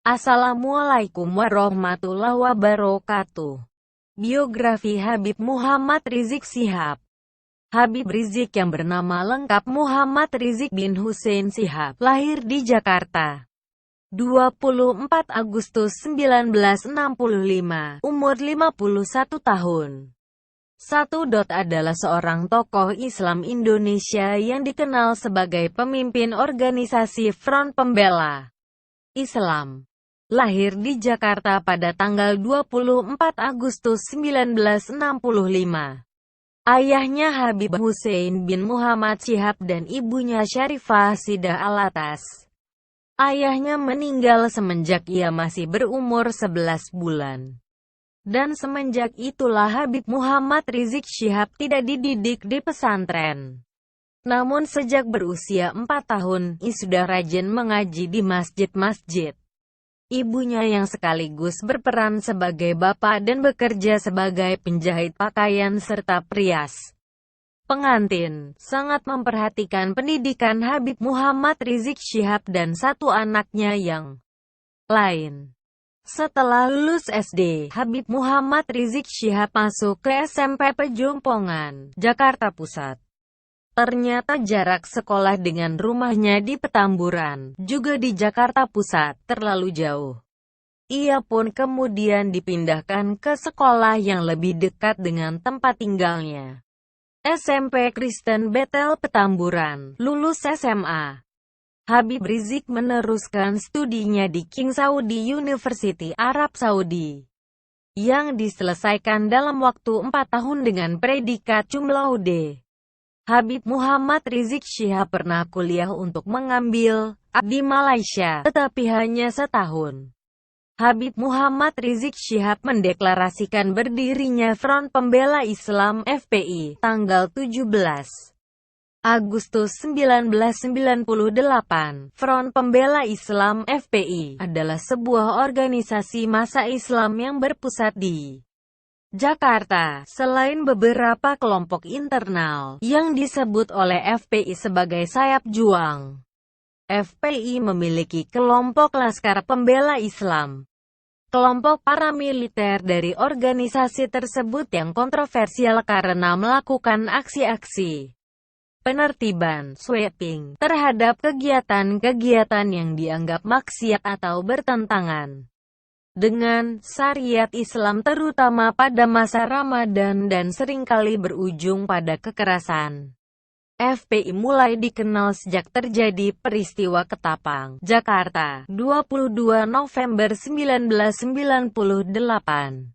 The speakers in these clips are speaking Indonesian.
Assalamualaikum warahmatullahi wabarakatuh. Biografi Habib Muhammad Rizik Syihab. Habib Rizik yang bernama lengkap Muhammad Rizik bin Hussein Syihab, lahir di Jakarta 24 Agustus 1965, umur 51 tahun. Adalah seorang tokoh Islam Indonesia yang dikenal sebagai pemimpin organisasi Front Pembela Islam. Lahir di Jakarta pada tanggal 24 Agustus 1965. Ayahnya Habib Hussein bin Muhammad Syihab dan ibunya Syarifah Sidah Alatas. Ayahnya meninggal semenjak ia masih berumur 11 bulan. Dan semenjak itulah Habib Muhammad Rizik Syihab tidak dididik di pesantren. Namun sejak berusia 4 tahun, ia sudah rajin mengaji di masjid-masjid. Ibunya yang sekaligus berperan sebagai bapak dan bekerja sebagai penjahit pakaian serta perias pengantin, sangat memperhatikan pendidikan Habib Muhammad Rizik Syihab dan satu anaknya yang lain. Setelah lulus SD, Habib Muhammad Rizik Syihab masuk ke SMP Pejompongan, Jakarta Pusat. Ternyata jarak sekolah dengan rumahnya di Petamburan, juga di Jakarta Pusat, terlalu jauh. Ia pun kemudian dipindahkan ke sekolah yang lebih dekat dengan tempat tinggalnya. SMP Kristen Bethel Petamburan. Lulus SMA, Habib Rizik meneruskan studinya di King Saudi University, Arab Saudi, yang diselesaikan dalam waktu 4 tahun dengan predikat cum laude. Habib Muhammad Rizik Syihab pernah kuliah untuk mengambil di Malaysia, tetapi hanya setahun. Habib Muhammad Rizik Syihab mendeklarasikan berdirinya Front Pembela Islam (FPI) tanggal 17 Agustus 1998. Front Pembela Islam (FPI) adalah sebuah organisasi massa Islam yang berpusat di Jakarta. Selain beberapa kelompok internal yang disebut oleh FPI sebagai sayap juang, FPI memiliki kelompok Laskar Pembela Islam, kelompok paramiliter dari organisasi tersebut yang kontroversial karena melakukan aksi-aksi penertiban, sweeping, terhadap kegiatan-kegiatan yang dianggap maksiat atau bertentangan dengan syariat Islam, terutama pada masa Ramadan, dan seringkali berujung pada kekerasan. FPI mulai dikenal sejak terjadi peristiwa Ketapang, Jakarta, 22 November 1998.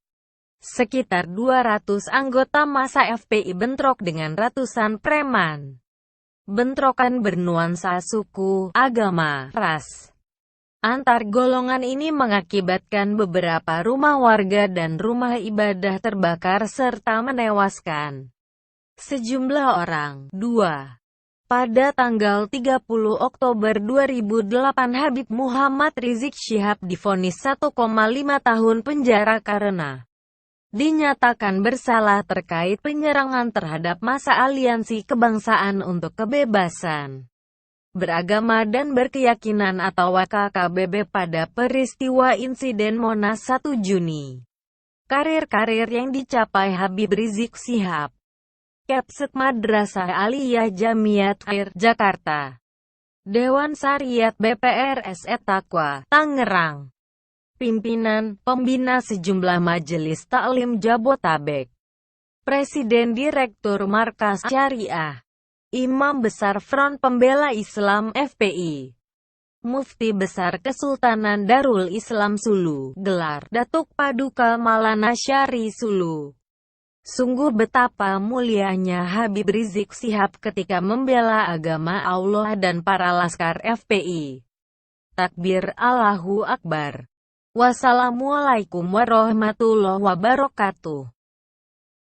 Sekitar 200 anggota massa FPI bentrok dengan ratusan preman. Bentrokan bernuansa suku, agama, ras antar golongan ini mengakibatkan beberapa rumah warga dan rumah ibadah terbakar serta menewaskan sejumlah orang. Pada tanggal 30 Oktober 2008, Habib Muhammad Rizik Syihab divonis 1,5 tahun penjara karena dinyatakan bersalah terkait penyerangan terhadap massa Aliansi Kebangsaan untuk Kebebasan Beragama dan Berkeyakinan atau KKBB pada peristiwa insiden Monas 1 Juni. Karir yang dicapai Habib Rizik Syihab. Kapset Madrasah Aliyah Jamiat Khair, Jakarta. Dewan Syariat BPRS Taqwa, Tangerang. Pimpinan, pembina sejumlah majelis taklim Jabotabek. Presiden Direktur Markas Syariah. Imam Besar Front Pembela Islam (FPI), Mufti Besar Kesultanan Darul Islam Sulu, gelar Datuk Paduka Maulana Syari Sulu. Sungguh betapa mulianya Habib Rizik Syihab ketika membela agama Allah dan para laskar FPI. Takbir, Allahu Akbar. Wassalamualaikum warahmatullahi wabarakatuh.